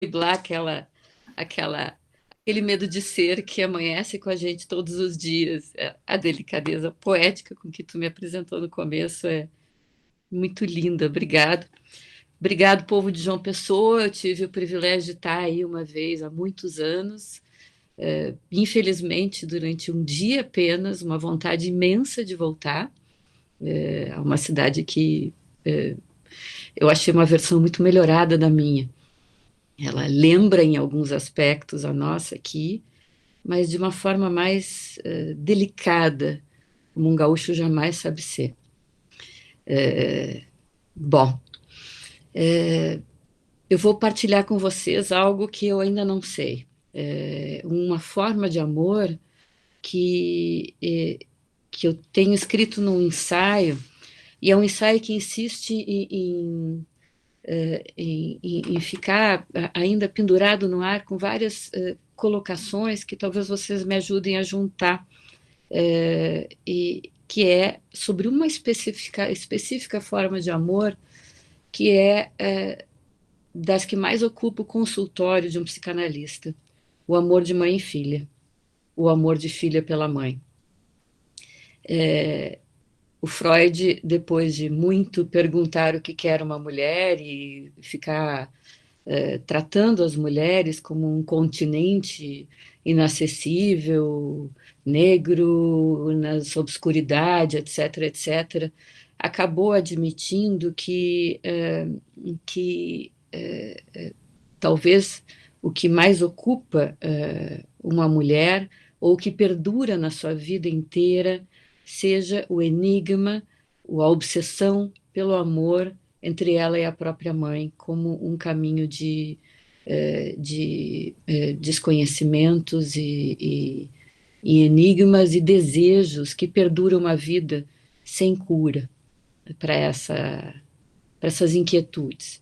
driblar aquele medo de ser que amanhece com a gente todos os dias. A delicadeza poética com que tu me apresentou no começo é muito linda. Obrigado. Obrigado, povo de João Pessoa. Eu tive o privilégio de estar aí uma vez há muitos anos. Infelizmente, durante um dia apenas, uma vontade imensa de voltar. A uma cidade que eu achei uma versão muito melhorada da minha. Ela lembra em alguns aspectos a nossa aqui, mas de uma forma mais delicada, como um gaúcho jamais sabe ser. Bom, eu vou partilhar com vocês algo que eu ainda não sei. Uma forma de amor que eu tenho escrito num ensaio, e é um ensaio que insiste em ficar ainda pendurado no ar com várias colocações que talvez vocês me ajudem a juntar, e que é sobre uma específica forma de amor que é das que mais ocupa o consultório de um psicanalista, o amor de mãe e filha, o amor de filha pela mãe. O Freud, depois de muito perguntar o que era uma mulher e ficar tratando as mulheres como um continente inacessível, negro, nas obscuridade, etc., etc., acabou admitindo que talvez o que mais ocupa uma mulher, ou que perdura na sua vida inteira, seja o enigma, a obsessão pelo amor entre ela e a própria mãe, como um caminho de desconhecimentos e enigmas e desejos que perduram uma vida sem cura para essas inquietudes.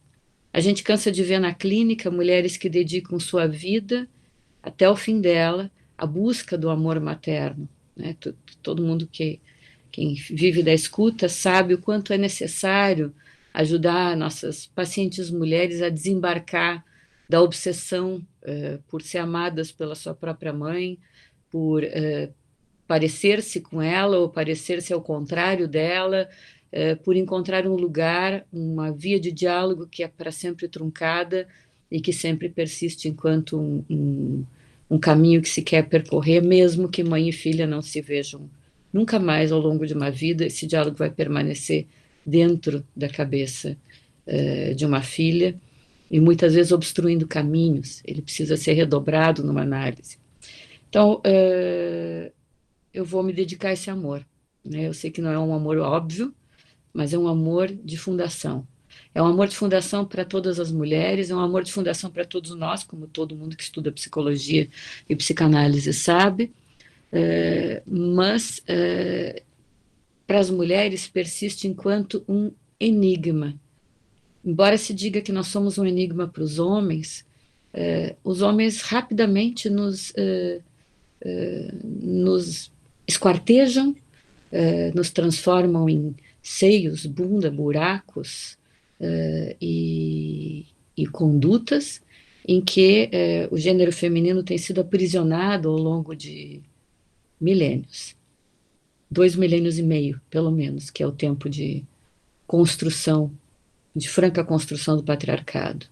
A gente cansa de ver na clínica mulheres que dedicam sua vida até o fim dela à busca do amor materno, né? Todo mundo quem vive da escuta sabe o quanto é necessário ajudar nossas pacientes mulheres a desembarcar da obsessão por ser amadas pela sua própria mãe, por parecer-se com ela ou parecer-se ao contrário dela, por encontrar um lugar, uma via de diálogo que é para sempre truncada e que sempre persiste enquanto um caminho que se quer percorrer, mesmo que mãe e filha não se vejam nunca mais ao longo de uma vida, esse diálogo vai permanecer dentro da cabeça de uma filha e muitas vezes obstruindo caminhos, ele precisa ser redobrado numa análise. Então, eu vou me dedicar a esse amor, né? Eu sei que não é um amor óbvio, mas é um amor de fundação. É um amor de fundação para todas as mulheres, é um amor de fundação para todos nós, como todo mundo que estuda psicologia e psicanálise sabe, mas para as mulheres persiste enquanto um enigma. Embora se diga que nós somos um enigma para os homens rapidamente nos esquartejam, nos transformam em seios, bunda, buracos e condutas em que o gênero feminino tem sido aprisionado ao longo de milênios. 2,5 milênios, pelo menos, que é o tempo de construção, de franca construção do patriarcado.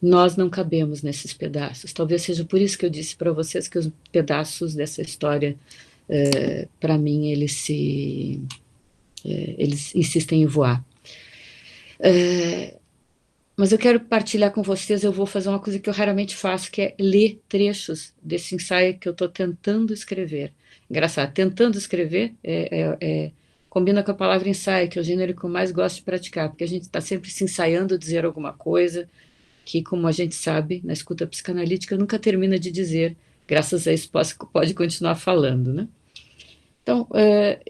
Nós não cabemos nesses pedaços. Talvez seja por isso que eu disse para vocês que os pedaços dessa história, para mim, eles insistem em voar. Mas eu quero partilhar com vocês, eu vou fazer uma coisa que eu raramente faço, que é ler trechos desse ensaio que eu estou tentando escrever. Engraçado, tentando escrever combina com a palavra ensaio, que é o gênero que eu mais gosto de praticar, porque a gente está sempre se ensaiando a dizer alguma coisa, que, como a gente sabe, na escuta psicanalítica nunca termina de dizer, graças a isso pode continuar falando, né? Então,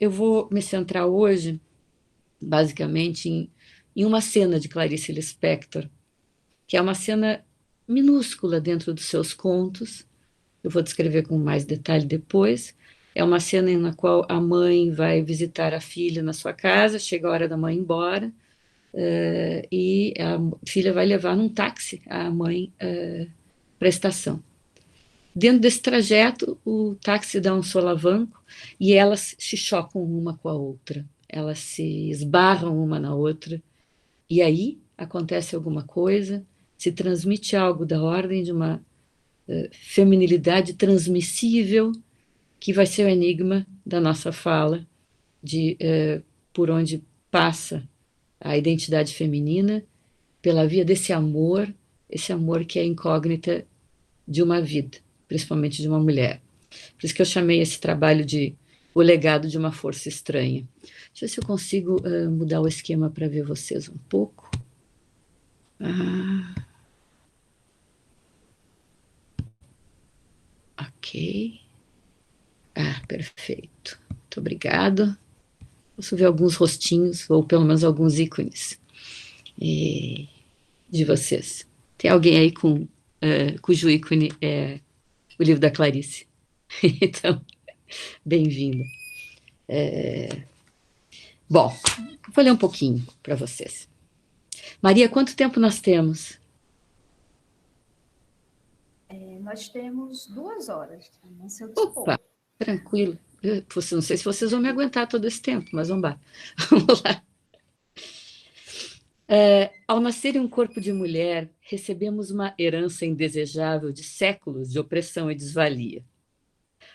eu vou me centrar hoje, basicamente, em uma cena de Clarice Lispector, que é uma cena minúscula dentro dos seus contos, eu vou descrever com mais detalhe depois. É uma cena na qual a mãe vai visitar a filha na sua casa, chega a hora da mãe ir embora, e a filha vai levar num táxi a mãe para a estação. Dentro desse trajeto, o táxi dá um solavanco e elas se chocam uma com a outra. Elas se esbarram uma na outra. E aí acontece alguma coisa, se transmite algo da ordem de uma feminilidade transmissível, que vai ser o enigma da nossa fala, de por onde passa a identidade feminina, pela via desse amor, esse amor que é incógnita de uma vida, principalmente de uma mulher. Por isso que eu chamei esse trabalho de O Legado de uma Força Estranha. Deixa eu ver se eu consigo mudar o esquema para ver vocês um pouco. Ok. Perfeito. Muito obrigado. Posso ver alguns rostinhos, ou pelo menos alguns ícones de vocês. Tem alguém aí cujo ícone é o livro da Clarice. Então, bem-vinda. Bom, vou ler um pouquinho para vocês. Maria, quanto tempo nós temos? Nós temos 2 horas. Opa, tranquilo. Não sei se vocês vão me aguentar todo esse tempo, mas vamos lá. Vamos lá. Ao nascer em um corpo de mulher, recebemos uma herança indesejável de séculos de opressão e desvalia.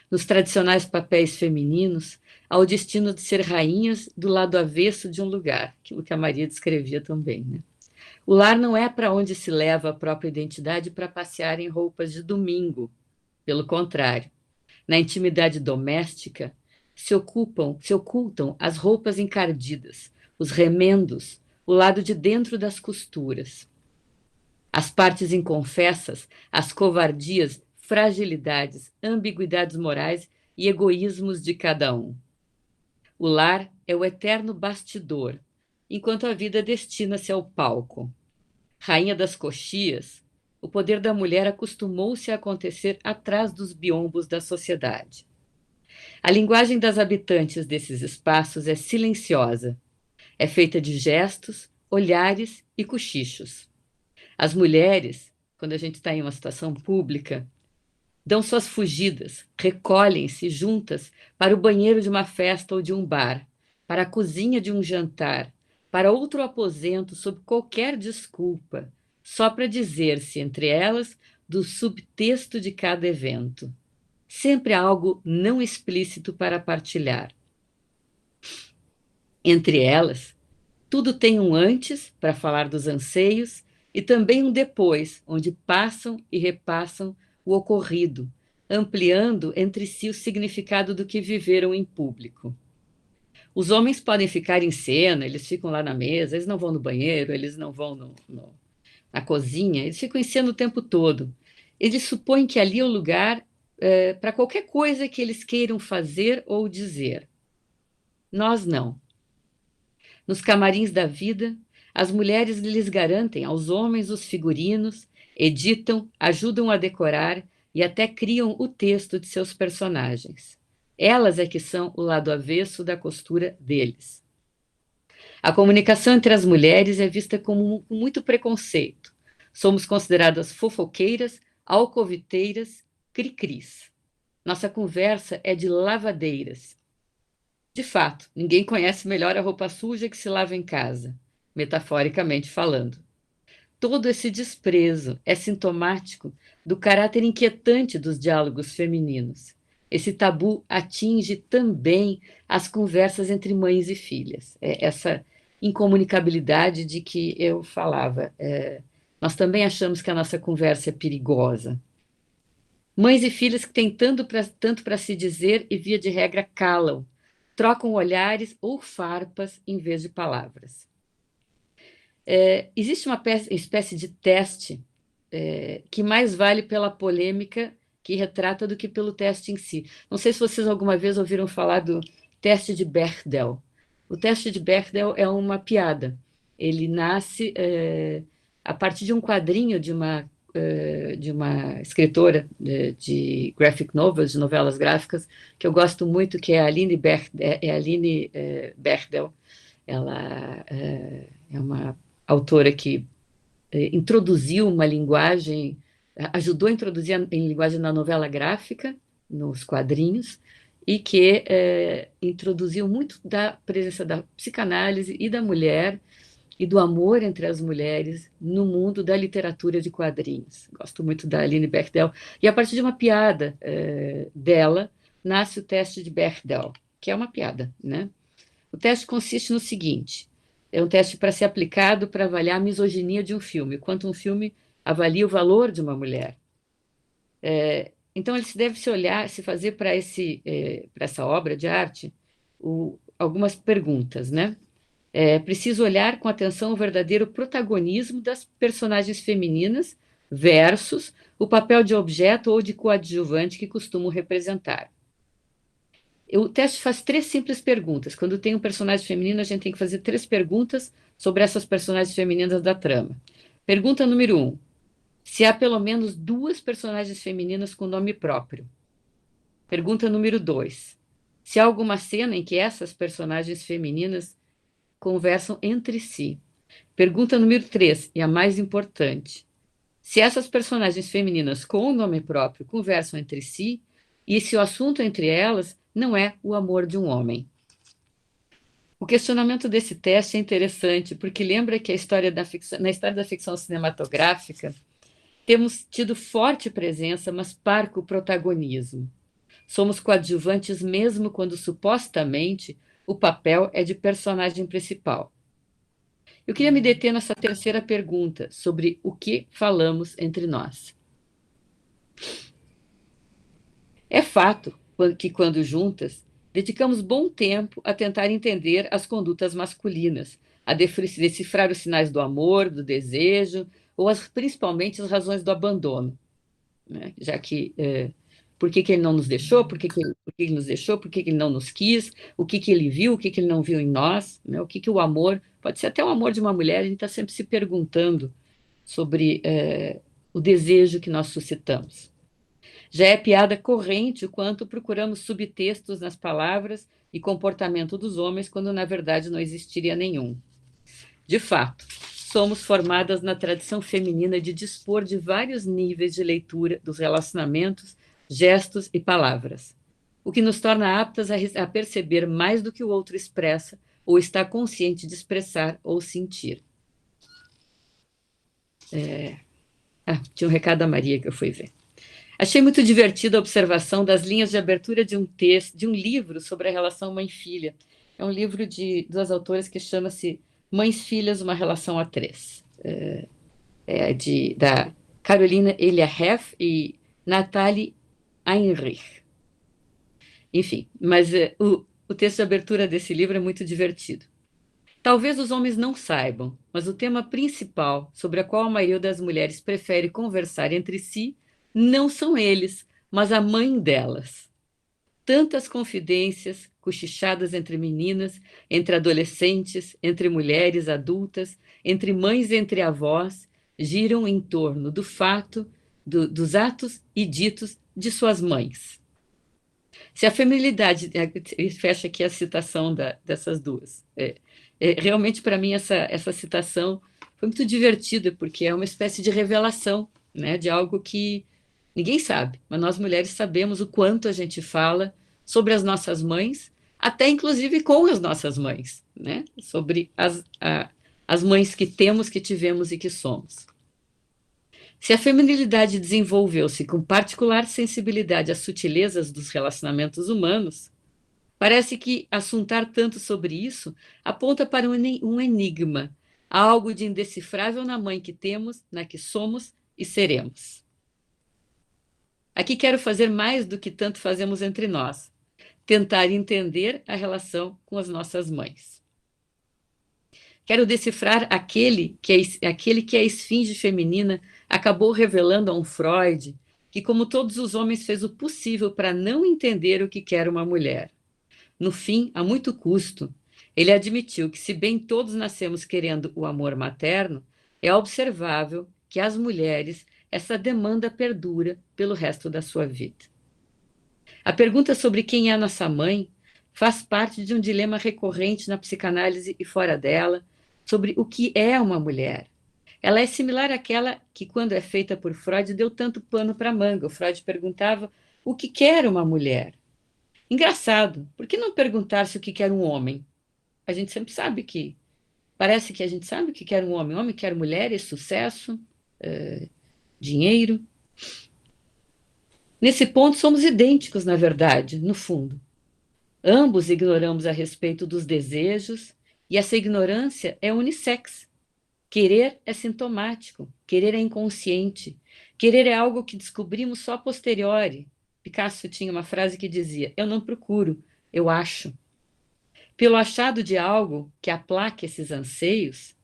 Nos tradicionais papéis femininos, há o destino de ser rainhas do lado avesso de um lugar, aquilo que a Maria descrevia também, né? O lar não é para onde se leva a própria identidade para passear em roupas de domingo. Pelo contrário, na intimidade doméstica, se ocultam as roupas encardidas, os remendos, o lado de dentro das costuras. As partes inconfessas, as covardias, fragilidades, ambiguidades morais e egoísmos de cada um. O lar é o eterno bastidor, enquanto a vida destina-se ao palco. Rainha das coxias, o poder da mulher acostumou-se a acontecer atrás dos biombos da sociedade. A linguagem das habitantes desses espaços é silenciosa. É feita de gestos, olhares e cochichos. As mulheres, quando a gente está em uma situação pública, dão suas fugidas, recolhem-se juntas para o banheiro de uma festa ou de um bar, para a cozinha de um jantar, para outro aposento sob qualquer desculpa, só para dizer-se entre elas do subtexto de cada evento. Sempre algo não explícito para partilhar. Entre elas, tudo tem um antes, para falar dos anseios, e também um depois, onde passam e repassam o ocorrido, ampliando entre si o significado do que viveram em público. Os homens podem ficar em cena, eles ficam lá na mesa, eles não vão no banheiro, eles não vão na cozinha, eles ficam em cena o tempo todo. Eles supõem que ali é o lugar para qualquer coisa que eles queiram fazer ou dizer. Nós não. Nos camarins da vida, as mulheres lhes garantem aos homens os figurinos, editam, ajudam a decorar e até criam o texto de seus personagens. Elas é que são o lado avesso da costura deles. A comunicação entre as mulheres é vista com muito preconceito. Somos consideradas fofoqueiras, alcoviteiras, cri-cris. Nossa conversa é de lavadeiras. De fato, ninguém conhece melhor a roupa suja que se lava em casa, metaforicamente falando. Todo esse desprezo é sintomático do caráter inquietante dos diálogos femininos. Esse tabu atinge também as conversas entre mães e filhas. É essa incomunicabilidade de que eu falava. Nós também achamos que a nossa conversa é perigosa. Mães e filhas que têm tanto para se dizer e, via de regra, calam, trocam olhares ou farpas em vez de palavras. Existe uma espécie de teste que mais vale pela polêmica que retrata do que pelo teste em si. Não sei se vocês alguma vez ouviram falar do teste de Bechdel. O teste de Bechdel é uma piada. Ele nasce a partir de um quadrinho de uma escritora de graphic novels, de novelas gráficas, que eu gosto muito, que é a Aline Bechdel. Ela é é uma autora que introduziu uma linguagem, ajudou a introduzir a linguagem na novela gráfica, nos quadrinhos, e que introduziu muito da presença da psicanálise e da mulher e do amor entre as mulheres no mundo da literatura de quadrinhos. Gosto muito da Aline Bechdel. E a partir de uma piada dela, nasce o teste de Bechdel, que é uma piada, né? O teste consiste no seguinte: é um teste para ser aplicado para avaliar a misoginia de um filme, quanto um filme avalia o valor de uma mulher. Então, ele se deve se olhar, se fazer para essa obra de arte algumas perguntas, né? É preciso olhar com atenção o verdadeiro protagonismo das personagens femininas versus o papel de objeto ou de coadjuvante que costumam representar. O teste faz 3 simples perguntas. Quando tem um personagem feminino, a gente tem que fazer 3 perguntas sobre essas personagens femininas da trama. Pergunta número 1: se há pelo menos 2 personagens femininas com nome próprio. Pergunta número 2: se há alguma cena em que essas personagens femininas conversam entre si. Pergunta número 3, e a mais importante: se essas personagens femininas com nome próprio conversam entre si, e se o assunto entre elas não é o amor de um homem. O questionamento desse teste é interessante, porque lembra que na história da ficção cinematográfica, temos tido forte presença, mas parco protagonismo. Somos coadjuvantes mesmo quando supostamente o papel é de personagem principal. Eu queria me deter nessa terceira pergunta, sobre o que falamos entre nós. É fato que, quando juntas, dedicamos bom tempo a tentar entender as condutas masculinas, a decifrar os sinais do amor, do desejo, ou principalmente as razões do abandono, né? Já que por que ele não nos deixou, por que ele nos deixou, por que ele não nos quis, o que ele viu, o que ele não viu em nós, né? O que o amor, pode ser até o amor de uma mulher, a gente está sempre se perguntando sobre o desejo que nós suscitamos. Já é piada corrente o quanto procuramos subtextos nas palavras e comportamento dos homens, quando na verdade não existiria nenhum. De fato, somos formadas na tradição feminina de dispor de vários níveis de leitura dos relacionamentos, gestos e palavras, o que nos torna aptas a perceber mais do que o outro expressa ou está consciente de expressar ou sentir. Tinha um recado da Maria que eu fui ver. Achei muito divertida a observação das linhas de abertura de um texto, de um livro sobre a relação mãe-filha. É um livro de 2 autoras que chama-se Mães Filhas, uma relação a 3. Da Carolina Eliaheff e Nathalie Heinrich. Enfim, mas o texto de abertura desse livro é muito divertido. Talvez os homens não saibam, mas o tema principal, sobre o qual a maioria das mulheres prefere conversar entre si, não são eles, mas a mãe delas. Tantas confidências, cochichadas entre meninas, entre adolescentes, entre mulheres adultas, entre mães e entre avós, giram em torno do fato, dos atos e ditos de suas mães. Se a feminilidade, fecha aqui a citação dessas duas. Realmente, para mim, essa citação foi muito divertida, porque é uma espécie de revelação, né, de algo que ninguém sabe, mas nós mulheres sabemos o quanto a gente fala sobre as nossas mães, até inclusive com as nossas mães, né, sobre as mães que temos, que tivemos e que somos. Se a feminilidade desenvolveu-se com particular sensibilidade às sutilezas dos relacionamentos humanos, parece que assuntar tanto sobre isso aponta para um enigma, algo de indecifrável na mãe que temos, na que somos e seremos. Aqui quero fazer mais do que tanto fazemos entre nós, tentar entender a relação com as nossas mães. Quero decifrar aquele que a esfinge feminina acabou revelando a um Freud, que, como todos os homens, fez o possível para não entender o que quer uma mulher. No fim, a muito custo, ele admitiu que, se bem todos nascemos querendo o amor materno, é observável que as mulheres essa demanda perdura pelo resto da sua vida. A pergunta sobre quem é a nossa mãe faz parte de um dilema recorrente na psicanálise e fora dela, sobre o que é uma mulher. Ela é similar àquela que, quando é feita por Freud, deu tanto pano para manga. O Freud perguntava o que quer uma mulher. Engraçado, por que não perguntar-se o que quer um homem? A gente sempre sabe que, parece que a gente sabe o que quer um homem. Homem quer mulheres, sucesso, dinheiro. Nesse ponto, somos idênticos, na verdade, no fundo. Ambos ignoramos a respeito dos desejos, e essa ignorância é unissex. Querer é sintomático, querer é inconsciente, querer é algo que descobrimos só a posteriori. Picasso tinha uma frase que dizia: eu não procuro, eu acho. Pelo achado de algo que aplaque esses anseios,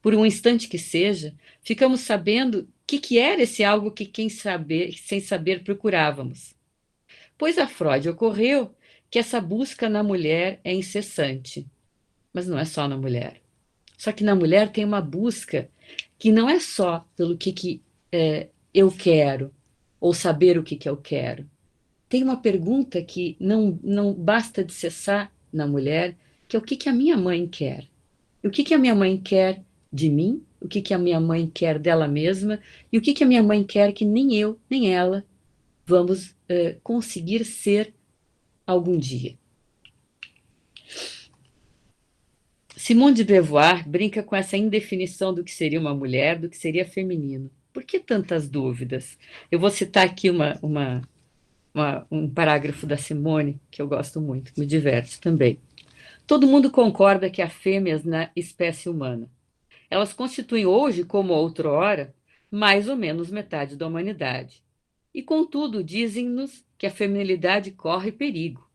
por um instante que seja, ficamos sabendo o que era esse algo que, sem saber, procurávamos. Pois a Freud ocorreu que essa busca na mulher é incessante, mas não é só na mulher. Só que na mulher tem uma busca que não é só pelo que eu quero, ou saber o que eu quero. Tem uma pergunta que não basta de cessar na mulher, que é o que a minha mãe quer. E o que a minha mãe quer de mim, o que a minha mãe quer dela mesma, e o que a minha mãe quer que nem eu, nem ela vamos conseguir ser algum dia. Simone de Beauvoir brinca com essa indefinição do que seria uma mulher, do que seria feminino. Por que tantas dúvidas? Eu vou citar aqui um parágrafo da Simone, que eu gosto muito, me diverte também. Todo mundo concorda que há fêmeas na espécie humana. Elas constituem hoje, como outrora, mais ou menos metade da humanidade. E, contudo, dizem-nos que a feminilidade corre perigo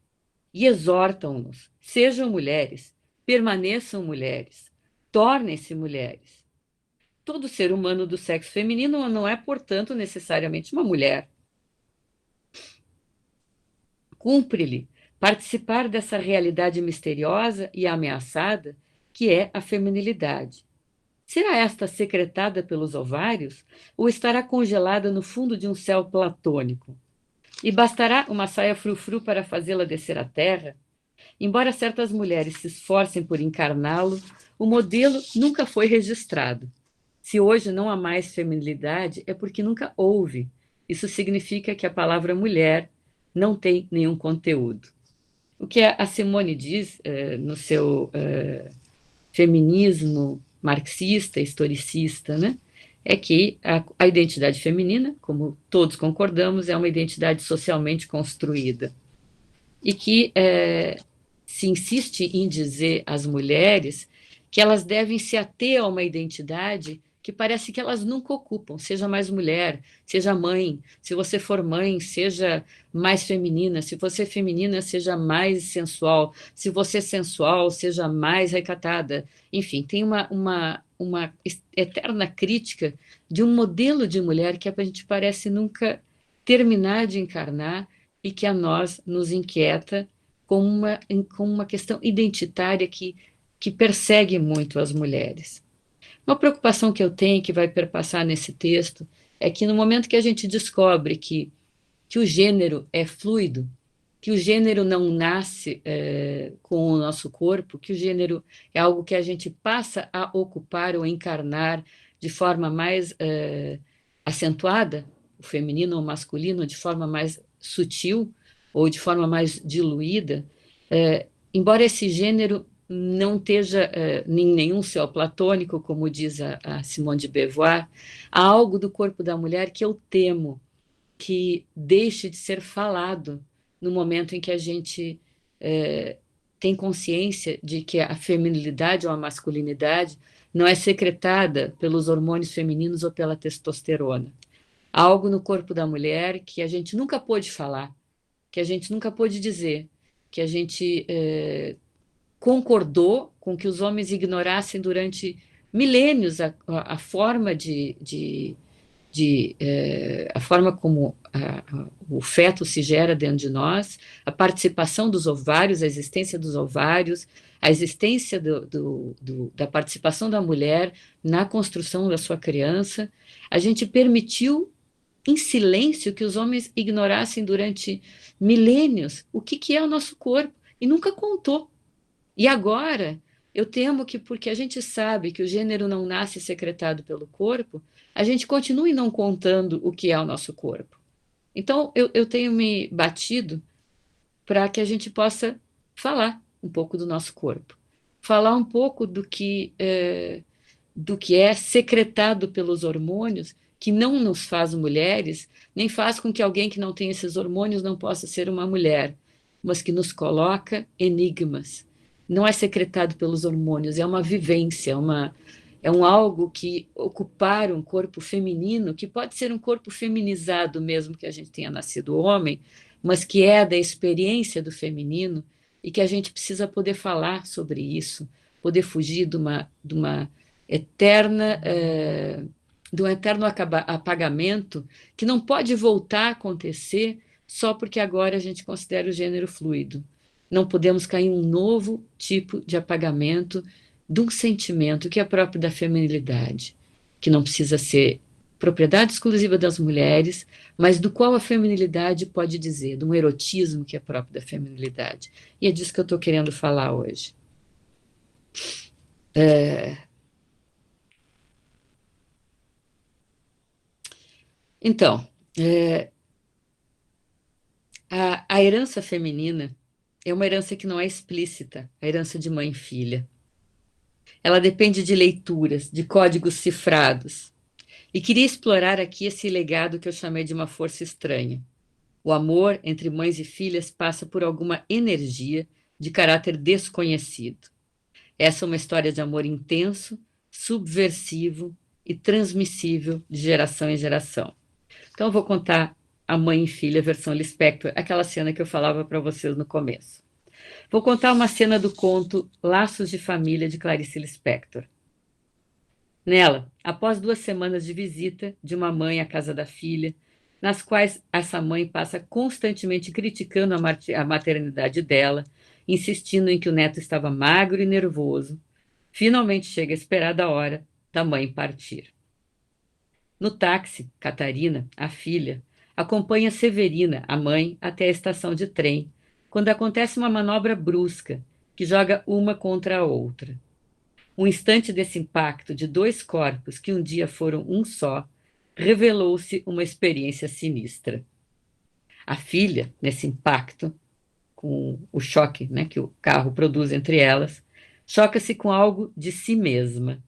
e exortam-nos: sejam mulheres, permaneçam mulheres, tornem-se mulheres. Todo ser humano do sexo feminino não é, portanto, necessariamente uma mulher. Cumpre-lhe participar dessa realidade misteriosa e ameaçada que é a feminilidade. Será esta secretada pelos ovários ou estará congelada no fundo de um céu platônico? E bastará uma saia frufru para fazê-la descer à terra? Embora certas mulheres se esforcem por encarná-lo, o modelo nunca foi registrado. Se hoje não há mais feminilidade, é porque nunca houve. Isso significa que a palavra mulher não tem nenhum conteúdo. O que a Simone diz no seu feminismo marxista, historicista, né, é que a identidade feminina, como todos concordamos, é uma identidade socialmente construída. E que se insiste em dizer às mulheres que elas devem se ater a uma identidade que parece que elas nunca ocupam, seja mais mulher, seja mãe, se você for mãe, seja mais feminina, se você é feminina, seja mais sensual, se você é sensual, seja mais recatada. Enfim, tem uma eterna crítica de um modelo de mulher que a gente parece nunca terminar de encarnar e que a nós nos inquieta com uma questão identitária que persegue muito as mulheres. Uma preocupação que eu tenho, que vai perpassar nesse texto, é que no momento que a gente descobre que o gênero é fluido, que o gênero não nasce com o nosso corpo, que o gênero é algo que a gente passa a ocupar ou encarnar de forma mais acentuada, o feminino ou o masculino, de forma mais sutil ou de forma mais diluída, embora esse gênero não esteja em nenhum céu platônico, como diz a Simone de Beauvoir, há algo do corpo da mulher que eu temo que deixe de ser falado no momento em que a gente tem consciência de que a feminilidade ou a masculinidade não é secretada pelos hormônios femininos ou pela testosterona. Há algo no corpo da mulher que a gente nunca pôde falar, que a gente nunca pôde dizer, que a gente concordou com que os homens ignorassem durante milênios a forma a forma como o feto se gera dentro de nós, a participação dos ovários, a existência dos ovários, a existência da participação da mulher na construção da sua criança. A gente permitiu em silêncio que os homens ignorassem durante milênios o que é o nosso corpo e nunca contou. E agora Eu temo que, porque a gente sabe que o gênero não nasce secretado pelo corpo, a gente continue não contando o que é o nosso corpo. Então, eu tenho me batido para que a gente possa falar um pouco do nosso corpo, falar um pouco do que é secretado pelos hormônios, que não nos faz mulheres, nem faz com que alguém que não tem esses hormônios não possa ser uma mulher, mas que nos coloca enigmas. Não é secretado pelos hormônios, é uma vivência, é um algo que ocupar um corpo feminino, que pode ser um corpo feminizado mesmo que a gente tenha nascido homem, mas que é da experiência do feminino e que a gente precisa poder falar sobre isso, poder fugir de uma eterna, de um eterno apagamento que não pode voltar a acontecer só porque agora a gente considera o gênero fluido. Não podemos cair em um novo tipo de apagamento de um sentimento que é próprio da feminilidade, que não precisa ser propriedade exclusiva das mulheres, mas do qual a feminilidade pode dizer, de um erotismo que é próprio da feminilidade. E é disso que eu estou querendo falar hoje. Então, a herança feminina é uma herança que não é explícita, a herança de mãe e filha. Ela depende de leituras, de códigos cifrados. E queria explorar aqui esse legado que eu chamei de uma força estranha. O amor entre mães e filhas passa por alguma energia de caráter desconhecido. Essa é uma história de amor intenso, subversivo e transmissível de geração em geração. Então, eu vou contar a mãe e filha, versão Lispector, aquela cena que eu falava para vocês no começo. Vou contar uma cena do conto Laços de Família, de Clarice Lispector. Nela, após 2 semanas de visita de uma mãe à casa da filha, nas quais essa mãe passa constantemente criticando a maternidade dela, insistindo em que o neto estava magro e nervoso, finalmente chega a esperada hora da mãe partir. No táxi, Catarina, a filha, acompanha Severina, a mãe, até a estação de trem, quando acontece uma manobra brusca que joga uma contra a outra. O instante desse impacto de dois corpos que um dia foram um só revelou-se uma experiência sinistra. A filha, nesse impacto, com o choque, né, que o carro produz entre elas, choca-se com algo de si mesma.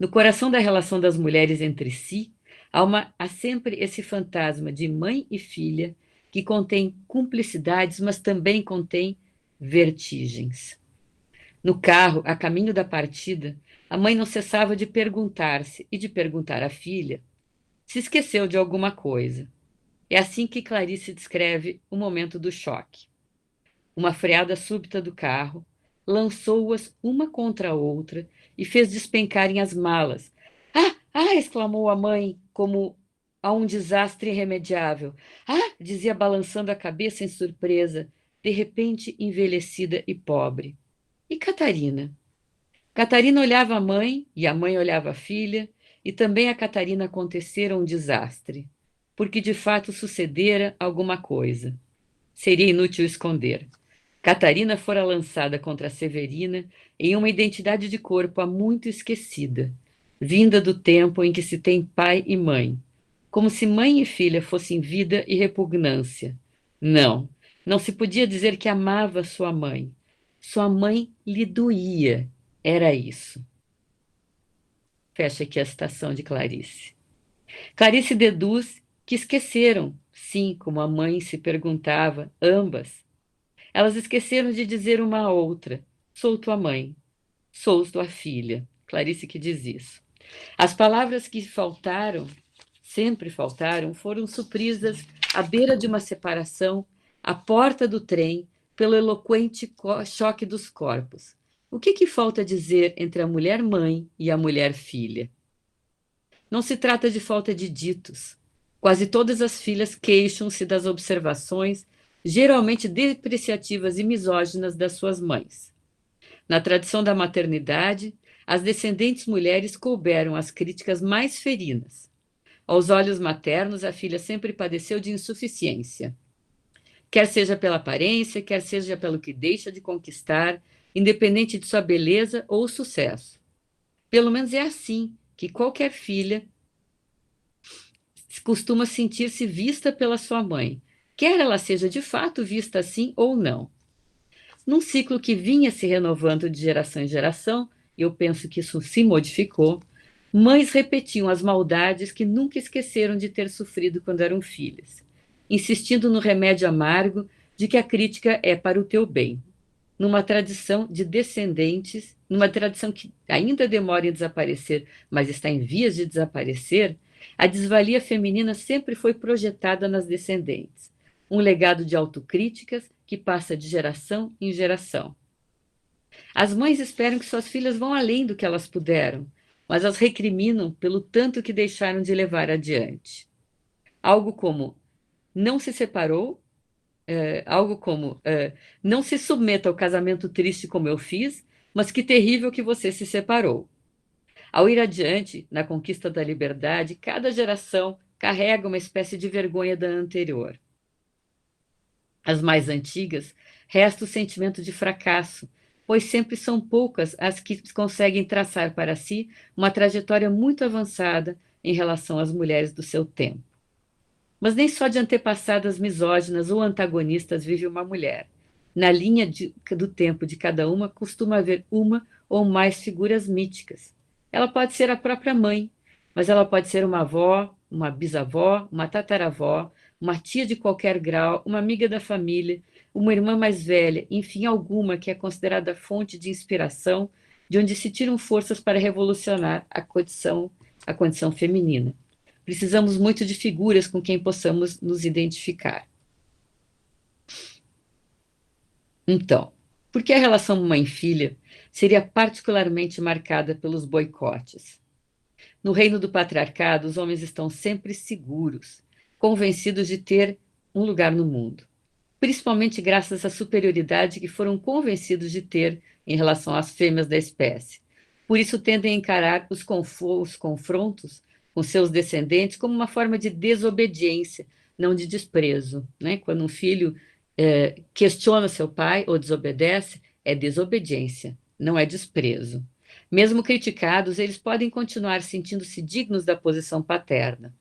No coração da relação das mulheres entre si, há sempre esse fantasma de mãe e filha que contém cumplicidades, mas também contém vertigens. No carro, a caminho da partida, a mãe não cessava de perguntar-se e de perguntar à filha se esqueceu de alguma coisa. É assim que Clarice descreve o momento do choque. Uma freada súbita do carro lançou-as uma contra a outra e fez despencarem as malas. Ah! Ah! Exclamou a mãe, como a um desastre irremediável. Ah! Dizia balançando a cabeça em surpresa, de repente envelhecida e pobre. E Catarina? Catarina olhava a mãe e a mãe olhava a filha, e também a Catarina acontecera um desastre, porque de fato sucedera alguma coisa. Seria inútil esconder. Catarina fora lançada contra a Severina em uma identidade de corpo há muito esquecida, vinda do tempo em que se tem pai e mãe, como se mãe e filha fossem vida e repugnância. Não, não se podia dizer que amava sua mãe. Sua mãe lhe doía, era isso. Fecha aqui a citação de Clarice. Clarice deduz que esqueceram, sim, como a mãe se perguntava, ambas. Elas esqueceram de dizer uma à outra: sou tua mãe, sou tua filha. Clarice que diz isso. As palavras que faltaram, sempre faltaram, foram supridas à beira de uma separação, à porta do trem, pelo eloquente choque dos corpos. O que falta dizer entre a mulher mãe e a mulher filha? Não se trata de falta de ditos. Quase todas as filhas queixam-se das observações, geralmente depreciativas e misóginas das suas mães. Na tradição da maternidade, as descendentes mulheres couberam as críticas mais ferinas. Aos olhos maternos, a filha sempre padeceu de insuficiência. Quer seja pela aparência, quer seja pelo que deixa de conquistar, independente de sua beleza ou sucesso. Pelo menos é assim que qualquer filha costuma sentir-se vista pela sua mãe, quer ela seja de fato vista assim ou não. Num ciclo que vinha se renovando de geração em geração, e eu penso que isso se modificou, mães repetiam as maldades que nunca esqueceram de ter sofrido quando eram filhas, insistindo no remédio amargo de que a crítica é para o teu bem. Numa tradição de descendentes, numa tradição que ainda demora em desaparecer, mas está em vias de desaparecer, a desvalia feminina sempre foi projetada nas descendentes. Um legado de autocríticas que passa de geração em geração. As mães esperam que suas filhas vão além do que elas puderam, mas as recriminam pelo tanto que deixaram de levar adiante. Algo como não se separou, algo como não se submeta ao casamento triste como eu fiz, mas que terrível que você se separou. Ao ir adiante na conquista da liberdade, cada geração carrega uma espécie de vergonha da anterior. As mais antigas, resta o sentimento de fracasso, pois sempre são poucas as que conseguem traçar para si uma trajetória muito avançada em relação às mulheres do seu tempo. Mas nem só de antepassadas misóginas ou antagonistas vive uma mulher. Na linha do tempo de cada uma, costuma haver uma ou mais figuras míticas. Ela pode ser a própria mãe, mas ela pode ser uma avó, uma bisavó, uma tataravó, uma tia de qualquer grau, uma amiga da família, uma irmã mais velha, enfim, alguma que é considerada fonte de inspiração, de onde se tiram forças para revolucionar a condição feminina. Precisamos muito de figuras com quem possamos nos identificar. Então, por que a relação mãe-filha seria particularmente marcada pelos boicotes? No reino do patriarcado, os homens estão sempre seguros, convencidos de ter um lugar no mundo, principalmente graças à superioridade que foram convencidos de ter em relação às fêmeas da espécie. Por isso, tendem a encarar os confrontos com seus descendentes como uma forma de desobediência, não de desprezo. Né? Quando um filho questiona seu pai ou desobedece, é desobediência, não é desprezo. Mesmo criticados, eles podem continuar sentindo-se dignos da posição paterna.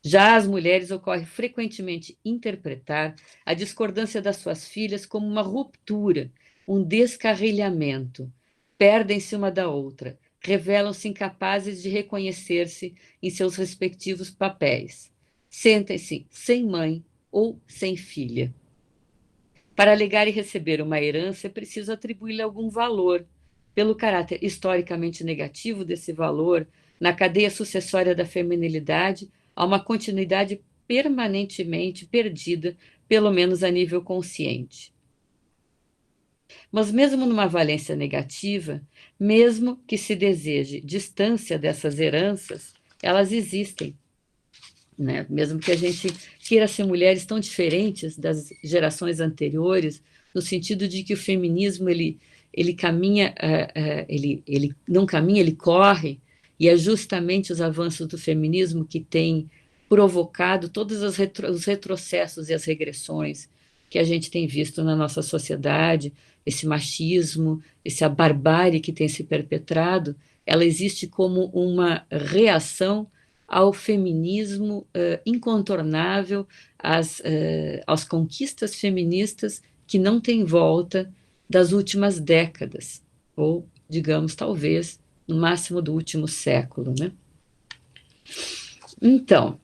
Já as mulheres ocorre frequentemente interpretar a discordância das suas filhas como uma ruptura, um descarrilhamento. Perdem-se uma da outra, revelam-se incapazes de reconhecer-se em seus respectivos papéis. Sentem-se sem mãe ou sem filha. Para alegar e receber uma herança, é preciso atribuir-lhe algum valor. Pelo caráter historicamente negativo desse valor, na cadeia sucessória da feminilidade, há uma continuidade permanentemente perdida, pelo menos a nível consciente. Mas mesmo numa valência negativa, mesmo que se deseje distância dessas heranças, elas existem. Né? Mesmo que a gente queira ser mulheres tão diferentes das gerações anteriores, no sentido de que o feminismo ele caminha, ele não caminha, ele corre, e é justamente os avanços do feminismo que têm provocado todos os retrocessos e as regressões que a gente tem visto na nossa sociedade, esse machismo, essa barbárie que tem se perpetrado, ela existe como uma reação ao feminismo incontornável, às conquistas feministas que não têm volta das últimas décadas, ou, digamos, talvez, no máximo do último século. Né? Então,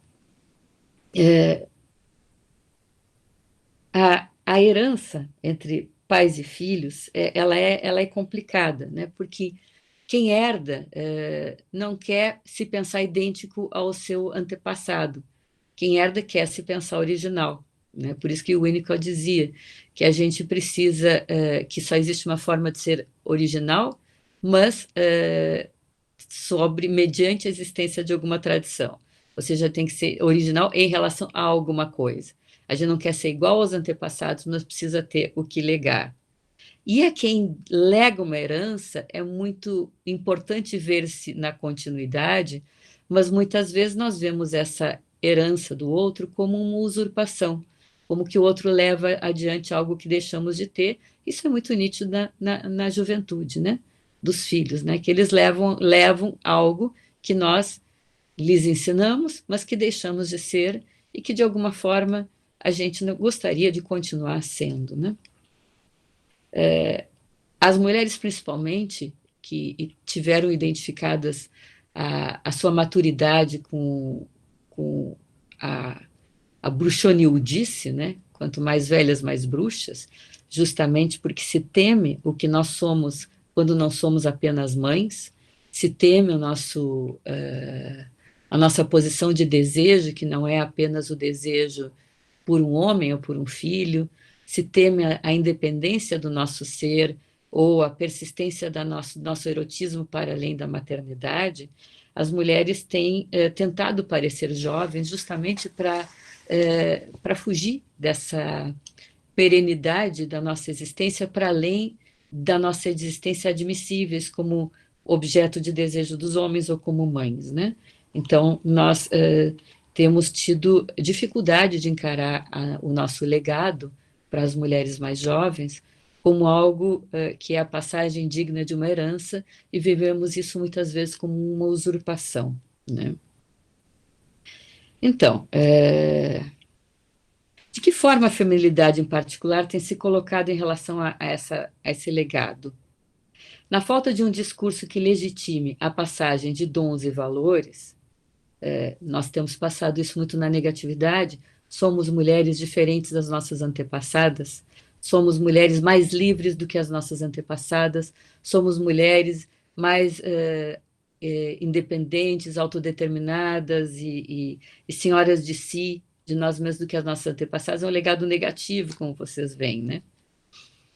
a herança entre pais e filhos, ela é complicada, né? Porque quem herda não quer se pensar idêntico ao seu antepassado. Quem herda quer se pensar original. Né? Por isso que o Winnicott dizia que a gente precisa, que só existe uma forma de ser original, mas mediante a existência de alguma tradição. Ou seja, tem que ser original em relação a alguma coisa. A gente não quer ser igual aos antepassados, mas precisa ter o que legar. E a quem lega uma herança, é muito importante ver-se na continuidade, mas muitas vezes nós vemos essa herança do outro como uma usurpação, como que o outro leva adiante algo que deixamos de ter. Isso é muito nítido na juventude, né? Dos filhos, né? Que eles levam algo que nós lhes ensinamos, mas que deixamos de ser e que, de alguma forma, a gente não gostaria de continuar sendo, né? As mulheres, principalmente, que tiveram identificadas a sua maturidade com a, a bruxonildice, né? Quanto mais velhas, mais bruxas, justamente porque se teme o que nós somos quando não somos apenas mães, se teme a nossa posição de desejo, que não é apenas o desejo por um homem ou por um filho, se teme a independência do nosso ser ou a persistência do nosso erotismo para além da maternidade, as mulheres têm tentado parecer jovens justamente para fugir dessa perenidade da nossa existência para além da nossa existência admissíveis como objeto de desejo dos homens ou como mães, né? Então, nós temos tido dificuldade de encarar o nosso legado para as mulheres mais jovens como algo que é a passagem digna de uma herança e vivemos isso muitas vezes como uma usurpação, né? Então, de que forma a feminilidade em particular tem se colocado em relação a esse legado? Na falta de um discurso que legitime a passagem de dons e valores, nós temos passado isso muito na negatividade, somos mulheres diferentes das nossas antepassadas, somos mulheres mais livres do que as nossas antepassadas, somos mulheres mais independentes, autodeterminadas e senhoras de si, de nós mesmos do que as nossas antepassadas, é um legado negativo, como vocês veem, né?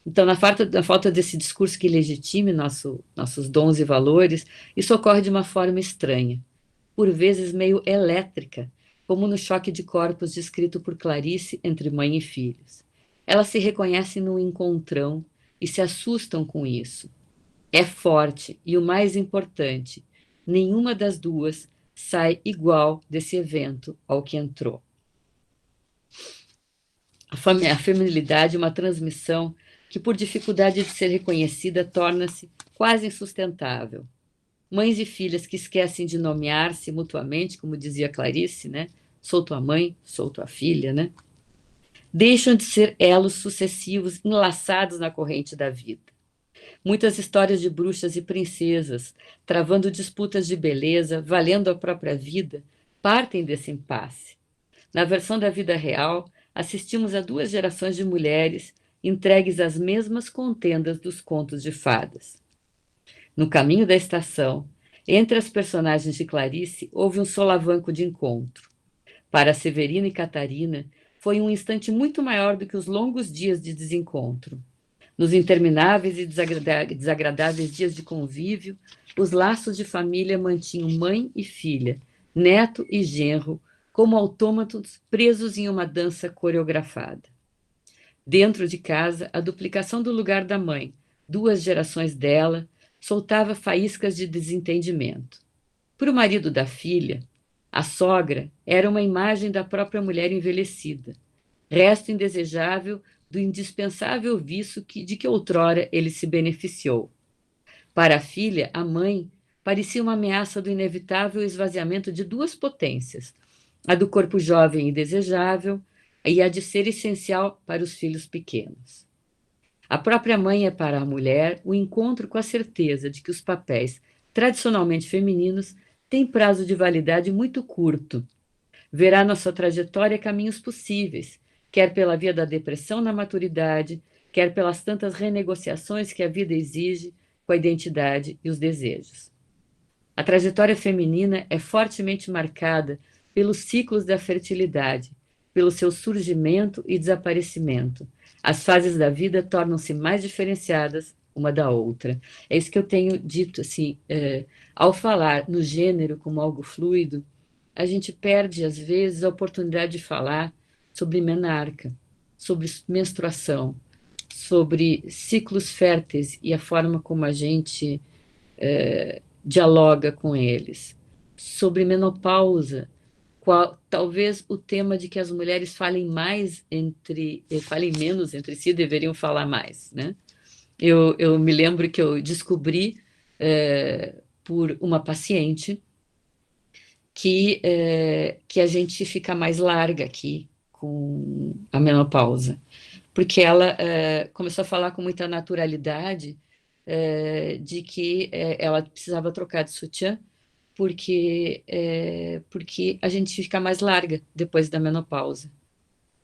Então, na falta desse discurso que legitime nossos dons e valores, isso ocorre de uma forma estranha, por vezes meio elétrica, como no choque de corpos descrito por Clarice entre mãe e filhos. Elas se reconhecem no encontrão e se assustam com isso. É forte e o mais importante, nenhuma das duas sai igual desse evento ao que entrou. A feminilidade é uma transmissão que, por dificuldade de ser reconhecida, torna-se quase insustentável. Mães e filhas que esquecem de nomear-se mutuamente, como dizia Clarice, né? Sou tua mãe, sou tua filha, né? Deixam de ser elos sucessivos enlaçados na corrente da vida. Muitas histórias de bruxas e princesas, travando disputas de beleza, valendo a própria vida, partem desse impasse. Na versão da vida real, assistimos a duas gerações de mulheres entregues às mesmas contendas dos contos de fadas. No caminho da estação, entre as personagens de Clarice, houve um solavanco de encontro. Para Severina e Catarina, foi um instante muito maior do que os longos dias de desencontro. Nos intermináveis e desagradáveis dias de convívio, os laços de família mantinham mãe e filha, neto e genro, como autômatos presos em uma dança coreografada. Dentro de casa, a duplicação do lugar da mãe, duas gerações dela, soltava faíscas de desentendimento. Para o marido da filha, a sogra era uma imagem da própria mulher envelhecida, resto indesejável do indispensável vício de que outrora ele se beneficiou. Para a filha, a mãe parecia uma ameaça do inevitável esvaziamento de duas potências, a do corpo jovem e desejável e a de ser essencial para os filhos pequenos. A própria mãe é para a mulher o encontro com a certeza de que os papéis tradicionalmente femininos têm prazo de validade muito curto. Verá na sua trajetória caminhos possíveis, quer pela via da depressão na maturidade, quer pelas tantas renegociações que a vida exige com a identidade e os desejos. A trajetória feminina é fortemente marcada pelos ciclos da fertilidade, pelo seu surgimento e desaparecimento. As fases da vida tornam-se mais diferenciadas uma da outra. É isso que eu tenho dito, assim, ao falar no gênero como algo fluido, a gente perde, às vezes, a oportunidade de falar sobre menarca, sobre menstruação, sobre ciclos férteis e a forma como a gente dialoga com eles, sobre menopausa, talvez o tema de que as mulheres falem menos entre si, deveriam falar mais, né? Eu me lembro que eu descobri por uma paciente que a gente fica mais larga aqui com a menopausa, porque ela começou a falar com muita naturalidade de que ela precisava trocar de sutiã porque a gente fica mais larga depois da menopausa.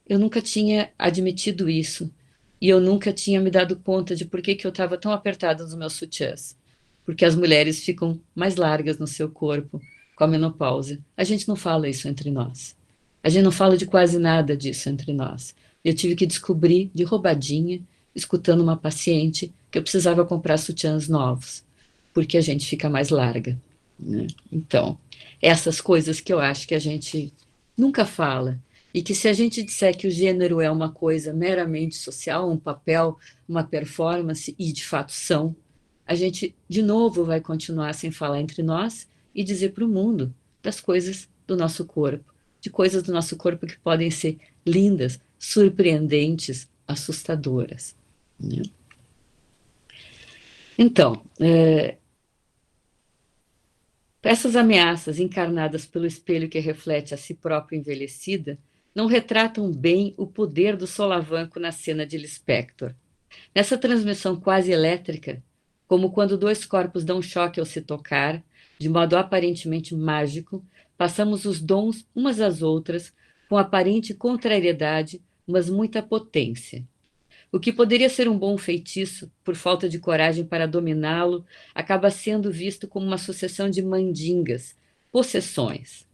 Eu nunca tinha admitido isso e eu nunca tinha me dado conta de por que que eu estava tão apertada nos meus sutiãs. Porque as mulheres ficam mais largas no seu corpo com a menopausa. A gente não fala isso entre nós. A gente não fala de quase nada disso entre nós. Eu tive que descobrir de roubadinha, escutando uma paciente, que eu precisava comprar sutiãs novos, porque a gente fica mais larga, né? Então, essas coisas que eu acho que a gente nunca fala, e que se a gente disser que o gênero é uma coisa meramente social, um papel, uma performance, e de fato são, a gente de novo vai continuar sem falar entre nós e dizer para o mundo das coisas do nosso corpo, de coisas do nosso corpo que podem ser lindas, surpreendentes, assustadoras, né? Então, essas ameaças encarnadas pelo espelho que reflete a si própria envelhecida não retratam bem o poder do solavanco na cena de Lispector. Nessa transmissão quase elétrica, como quando dois corpos dão choque ao se tocar, de modo aparentemente mágico, passamos os dons umas às outras, com aparente contrariedade, mas muita potência. O que poderia ser um bom feitiço, por falta de coragem para dominá-lo, acaba sendo visto como uma sucessão de mandingas, possessões.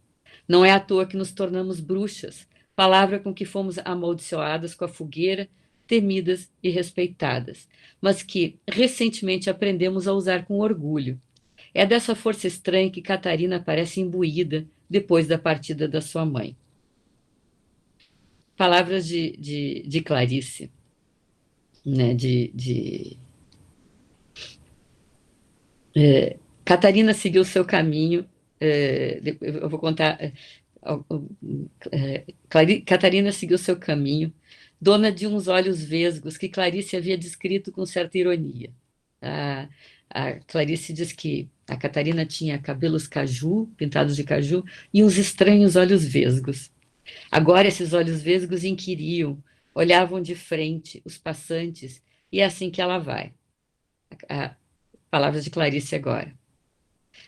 Não é à toa que nos tornamos bruxas, palavra com que fomos amaldiçoadas com a fogueira, temidas e respeitadas, mas que recentemente aprendemos a usar com orgulho. É dessa força estranha que Catarina parece imbuída depois da partida da sua mãe. Palavras de Clarice, né? Catarina seguiu seu caminho. Eu vou contar. Catarina seguiu seu caminho, dona de uns olhos vesgos que Clarice havia descrito com certa ironia. A, a Clarice diz que a Catarina tinha cabelos caju, pintados de caju, e uns estranhos olhos vesgos. Agora esses olhos vesgos inquiriam, olhavam de frente os passantes, e é assim que ela vai. Palavras de Clarice agora.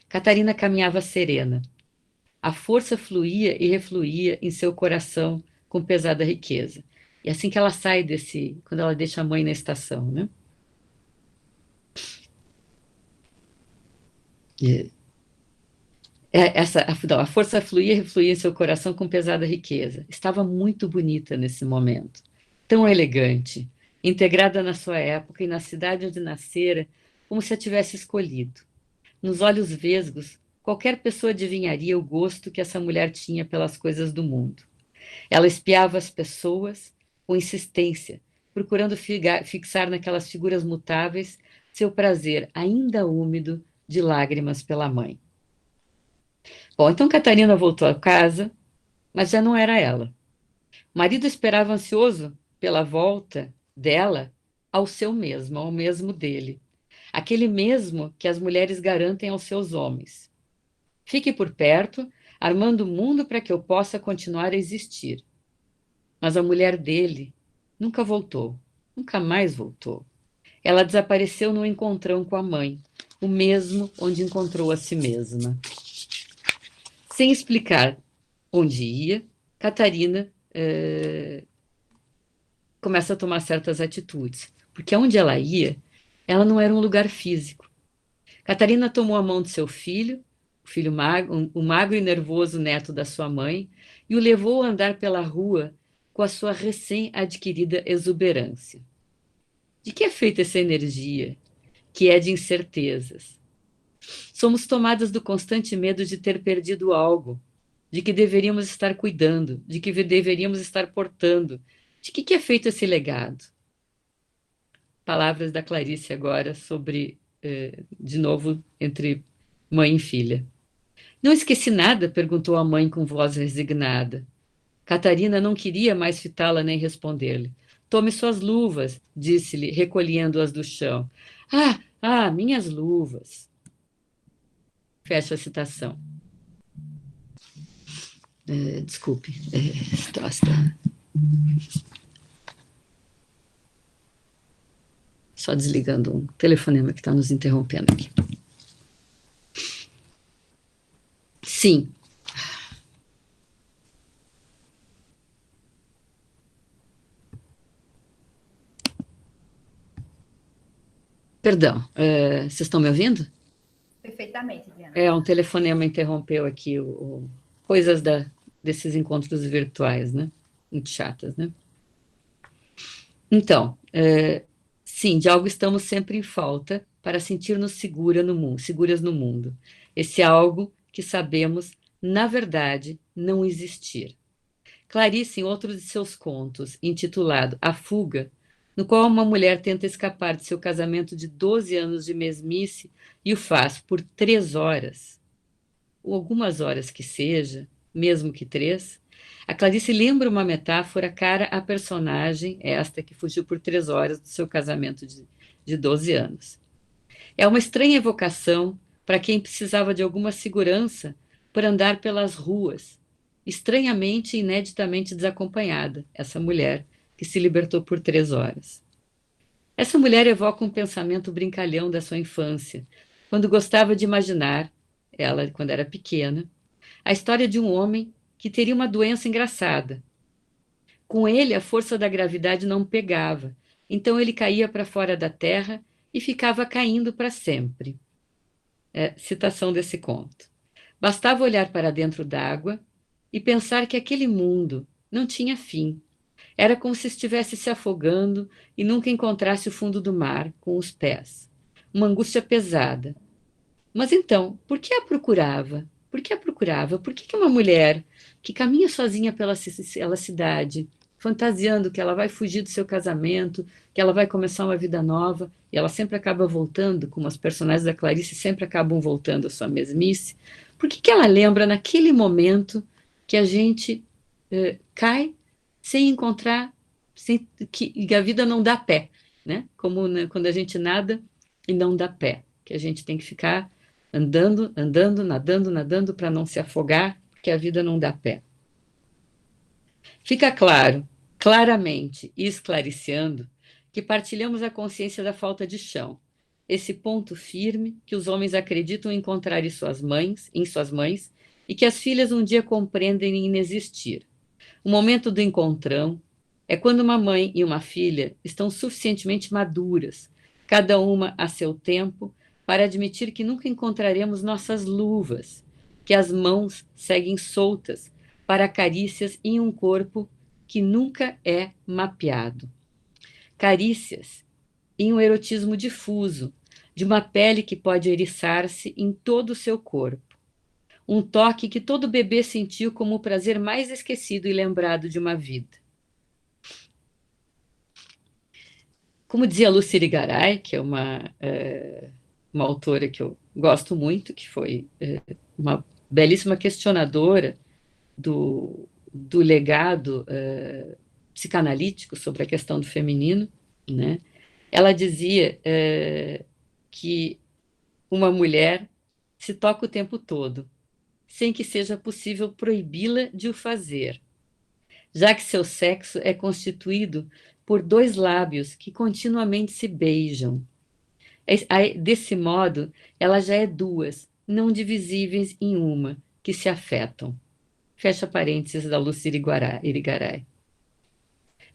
Catarina caminhava serena. A força fluía e refluía em seu coração com pesada riqueza. E assim que ela sai quando ela deixa a mãe na estação, né? E a força fluía e refluía em seu coração com pesada riqueza. Estava muito bonita nesse momento, tão elegante, integrada na sua época e na cidade onde nascera, como se a tivesse escolhido. Nos olhos vesgos, qualquer pessoa adivinharia o gosto que essa mulher tinha pelas coisas do mundo. Ela espiava as pessoas com insistência, procurando fixar naquelas figuras mutáveis seu prazer ainda úmido de lágrimas pela mãe. Bom, então Catarina voltou a casa, mas já não era ela. O marido esperava ansioso pela volta dela ao mesmo dele. Aquele mesmo que as mulheres garantem aos seus homens. Fique por perto, armando o mundo para que eu possa continuar a existir. Mas a mulher dele nunca voltou, nunca mais voltou. Ela desapareceu no encontrão com a mãe, o mesmo onde encontrou a si mesma. Sem explicar onde ia, Catarina começa a tomar certas atitudes, porque onde ela ia, ela não era um lugar físico. Catarina tomou a mão de seu filho, o filho magro, o magro e nervoso neto da sua mãe, e o levou a andar pela rua com a sua recém-adquirida exuberância. De que é feita essa energia, que é de incertezas? Somos tomadas do constante medo de ter perdido algo, de que deveríamos estar cuidando, de que deveríamos estar portando. De que é feito esse legado? Palavras da Clarice agora sobre, de novo, entre mãe e filha. Não esqueci nada? Perguntou a mãe com voz resignada. Catarina não queria mais fitá-la nem responder-lhe. Tome suas luvas, disse-lhe, recolhendo-as do chão. Minhas luvas. Fecha a citação. Desculpe, está só desligando um telefonema que está nos interrompendo aqui. Sim. Perdão, vocês estão me ouvindo? Perfeitamente, Diana. Um telefonema interrompeu aqui coisas desses encontros virtuais, né? Muito chatas, né? Então, sim, de algo estamos sempre em falta para sentir-nos seguras no mundo. Esse algo que sabemos, na verdade, não existir. Clarice, em outro de seus contos, intitulado A Fuga, no qual uma mulher tenta escapar de seu casamento de 12 anos de mesmice e o faz por 3 horas, ou algumas horas que seja, mesmo que 3, a Clarice lembra uma metáfora cara à personagem, esta que fugiu por 3 horas do seu casamento de 12 anos. É uma estranha evocação para quem precisava de alguma segurança por andar pelas ruas, estranhamente e ineditamente desacompanhada, essa mulher que se libertou por 3 horas. Essa mulher evoca um pensamento brincalhão da sua infância, quando gostava de imaginar, ela, quando era pequena, a história de um homem que teria uma doença engraçada. Com ele, a força da gravidade não pegava, então ele caía para fora da terra e ficava caindo para sempre. Citação desse conto. Bastava olhar para dentro d'água e pensar que aquele mundo não tinha fim. Era como se estivesse se afogando e nunca encontrasse o fundo do mar com os pés. Uma angústia pesada. Mas então, por que a procurava? Por que a procurava? Por que uma mulher que caminha sozinha pela cidade, fantasiando que ela vai fugir do seu casamento, que ela vai começar uma vida nova, e ela sempre acaba voltando, como as personagens da Clarice sempre acabam voltando à sua mesmice, por que ela lembra naquele momento que a gente cai sem encontrar, que a vida não dá pé, né? Como né, quando a gente nada e não dá pé, que a gente tem que ficar andando, andando, nadando, nadando para não se afogar, porque a vida não dá pé. Fica claro, claramente e esclareciando, que partilhamos a consciência da falta de chão, esse ponto firme que os homens acreditam encontrar em suas mães, e que as filhas um dia compreendem inexistir. O momento do encontrão é quando uma mãe e uma filha estão suficientemente maduras, cada uma a seu tempo, para admitir que nunca encontraremos nossas luvas, que as mãos seguem soltas para carícias em um corpo que nunca é mapeado. Carícias em um erotismo difuso, de uma pele que pode eriçar-se em todo o seu corpo. Um toque que todo bebê sentiu como o prazer mais esquecido e lembrado de uma vida. Como dizia Lucy Irigaray, que é uma autora que eu gosto muito, que foi uma belíssima questionadora do legado psicanalítico sobre a questão do feminino, né? Ela dizia que uma mulher se toca o tempo todo, sem que seja possível proibi-la de o fazer, já que seu sexo é constituído por 2 lábios que continuamente se beijam. Desse modo, ela já é 2, não divisíveis em uma, que se afetam. Fecha parênteses da Lucy Irigaray.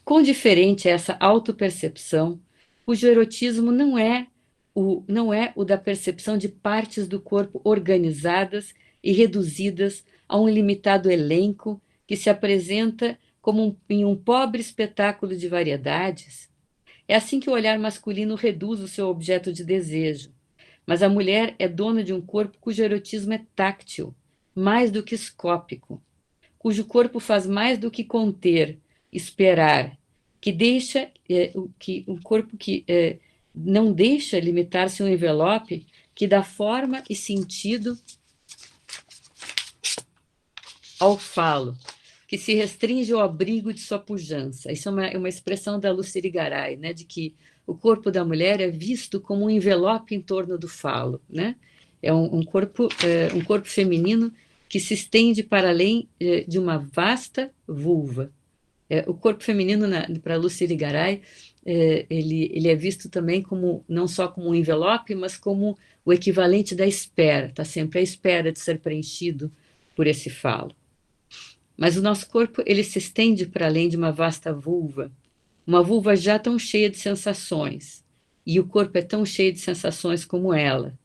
Quão diferente é essa autopercepção, cujo erotismo não é o da percepção de partes do corpo organizadas e reduzidas a um limitado elenco que se apresenta como em um pobre espetáculo de variedades. É assim que o olhar masculino reduz o seu objeto de desejo. Mas a mulher é dona de um corpo cujo erotismo é táctil, mais do que escópico, cujo corpo faz mais do que conter, esperar, que deixa que um corpo que não deixa limitar-se a um envelope que dá forma e sentido ao falo, que se restringe ao abrigo de sua pujança. Isso é uma expressão da Lucirigaray, né, de que o corpo da mulher é visto como um envelope em torno do falo, né? É um corpo feminino que se estende para além de uma vasta vulva. O corpo feminino, para Lucirigaray, ele é visto também como não só como um envelope, mas como o equivalente da espera, está sempre à espera de ser preenchido por esse falo. Mas o nosso corpo ele se estende para além de uma vulva já tão cheia de sensações, e o corpo é tão cheio de sensações como ela,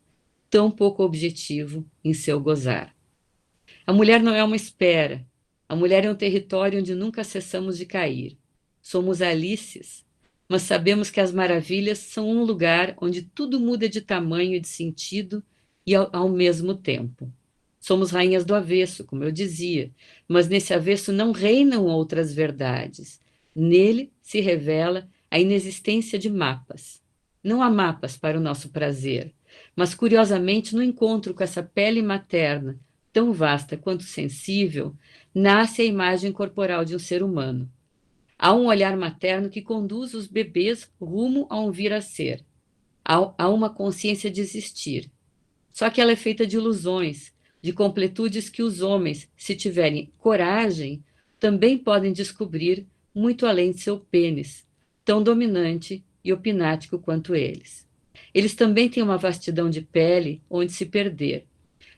tão pouco objetivo em seu gozar. A mulher não é uma espera, a mulher é um território onde nunca cessamos de cair. Somos Alices, mas sabemos que as maravilhas são um lugar onde tudo muda de tamanho e de sentido e ao mesmo tempo. Somos rainhas do avesso, como eu dizia, mas nesse avesso não reinam outras verdades. Nele se revela a inexistência de mapas. Não há mapas para o nosso prazer, mas curiosamente, no encontro com essa pele materna, tão vasta quanto sensível, nasce a imagem corporal de um ser humano. Há um olhar materno que conduz os bebês rumo a um vir a ser. Há uma consciência de existir. Só que ela é feita de ilusões, de completudes que os homens, se tiverem coragem, também podem descobrir muito além de seu pênis, tão dominante e opinático quanto eles. Eles também têm uma vastidão de pele onde se perder.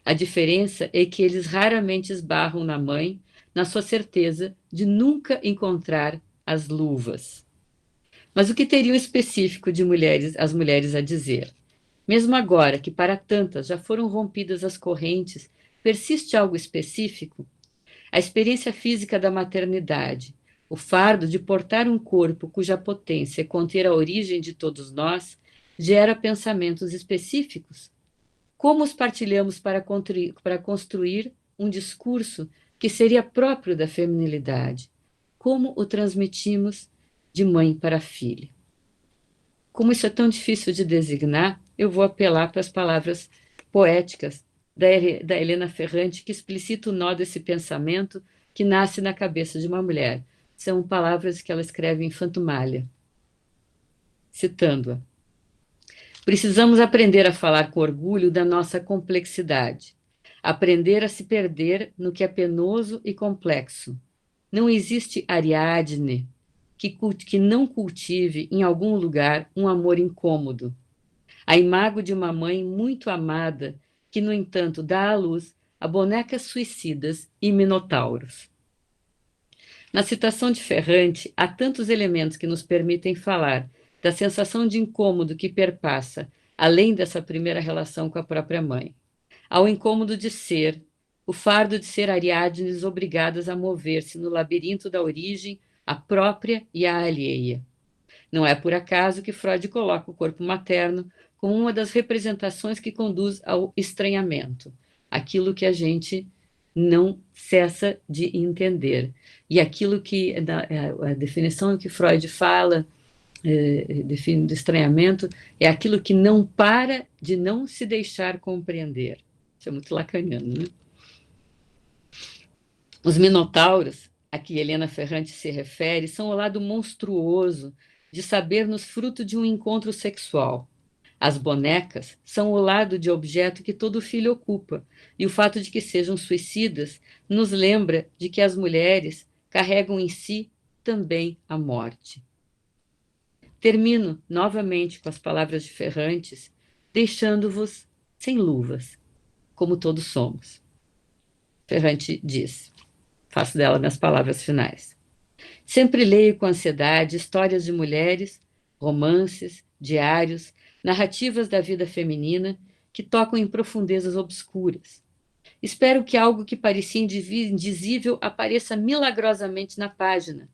A diferença é que eles raramente esbarram na mãe, na sua certeza de nunca encontrar as luvas. Mas o que teriam específico de as mulheres a dizer? Mesmo agora que para tantas já foram rompidas as correntes, persiste algo específico? A experiência física da maternidade, o fardo de portar um corpo cuja potência é conter a origem de todos nós, gera pensamentos específicos? Como os partilhamos para construir um discurso que seria próprio da feminilidade? Como o transmitimos de mãe para filha? Como isso é tão difícil de designar, eu vou apelar para as palavras poéticas da Helena Ferrante, que explicita o nó desse pensamento que nasce na cabeça de uma mulher. São palavras que ela escreve em Fantumalha, citando-a. Precisamos aprender a falar com orgulho da nossa complexidade, aprender a se perder no que é penoso e complexo. Não existe Ariadne que não cultive em algum lugar um amor incômodo. A imago de uma mãe muito amada, que, no entanto, dá à luz a bonecas suicidas e minotauros. Na citação de Ferrante, há tantos elementos que nos permitem falar da sensação de incômodo que perpassa, além dessa primeira relação com a própria mãe. Há o incômodo de ser, o fardo de ser Ariadnes obrigadas a mover-se no labirinto da origem, a própria e a alheia. Não é por acaso que Freud coloca o corpo materno como uma das representações que conduz ao estranhamento, aquilo que a gente não cessa de entender. E aquilo que, a definição que Freud fala, define do estranhamento, é aquilo que não para de não se deixar compreender. Isso é muito lacaniano, né? Os minotauros, a que Helena Ferrante se refere, são o lado monstruoso de saber-nos fruto de um encontro sexual. As bonecas são o lado de objeto que todo filho ocupa, e o fato de que sejam suicidas nos lembra de que as mulheres carregam em si também a morte. Termino novamente com as palavras de Ferrantes, deixando-vos sem luvas, como todos somos. Ferrante diz, faço dela minhas palavras finais. Sempre leio com ansiedade histórias de mulheres, romances, diários, narrativas da vida feminina que tocam em profundezas obscuras. Espero que algo que parecia indizível apareça milagrosamente na página.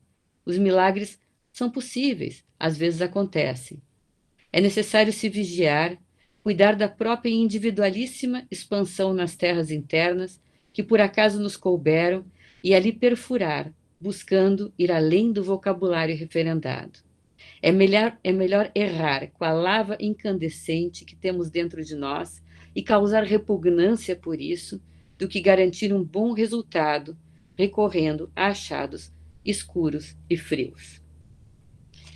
Os milagres são possíveis, às vezes acontecem. É necessário se vigiar, cuidar da própria individualíssima expansão nas terras internas que por acaso nos couberam e ali perfurar, buscando ir além do vocabulário referendado. É melhor errar com a lava incandescente que temos dentro de nós e causar repugnância por isso, do que garantir um bom resultado recorrendo a achados escuros e frios.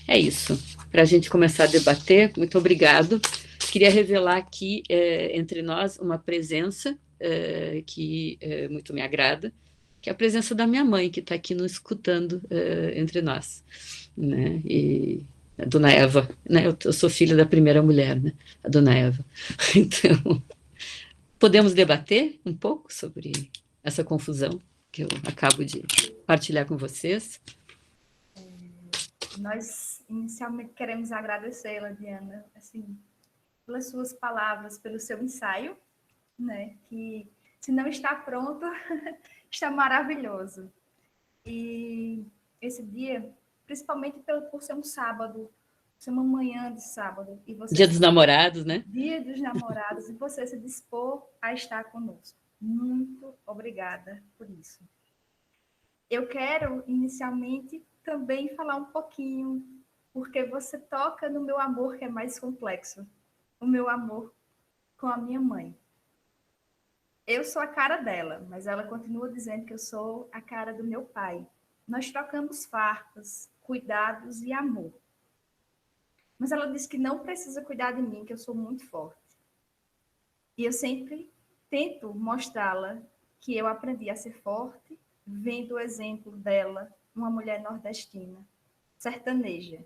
É isso. Para a gente começar a debater, muito obrigado. Queria revelar aqui entre nós uma presença que muito me agrada, que é a presença da minha mãe, que está aqui nos escutando entre nós, né? E a Dona Eva, né? Eu sou filha da primeira mulher, né? A Dona Eva. Então, podemos debater um pouco sobre essa confusão que eu acabo de partilhar com vocês. Nós inicialmente queremos agradecê-la, Diana, assim, pelas suas palavras, pelo seu ensaio, né? Que se não está pronto, está maravilhoso. E esse dia, principalmente por ser um sábado, ser uma manhã de sábado, e você Dia dos Namorados, né? Dia dos Namorados, e você se dispor a estar conosco. Muito obrigada por isso. Eu quero, inicialmente, também falar um pouquinho, porque você toca no meu amor que é mais complexo, o meu amor com a minha mãe. Eu sou a cara dela, mas ela continua dizendo que eu sou a cara do meu pai. Nós trocamos farpas, cuidados e amor. Mas ela diz que não precisa cuidar de mim, que eu sou muito forte. E eu sempre tento mostrá-la que eu aprendi a ser forte, vendo o exemplo dela, uma mulher nordestina, sertaneja,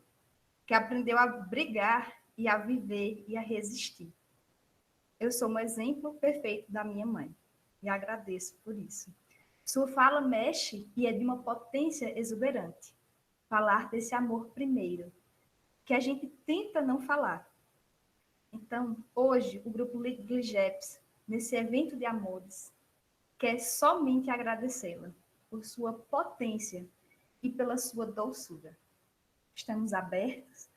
que aprendeu a brigar e a viver e a resistir. Eu sou um exemplo perfeito da minha mãe e agradeço por isso. Sua fala mexe e é de uma potência exuberante. Falar desse amor primeiro, que a gente tenta não falar. Então, hoje, o grupo Ligeps, nesse evento de amores, quer somente agradecê-la por sua potência e pela sua doçura. Estamos abertos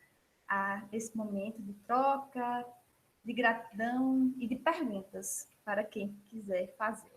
a esse momento de troca, de gratidão e de perguntas para quem quiser fazê-la.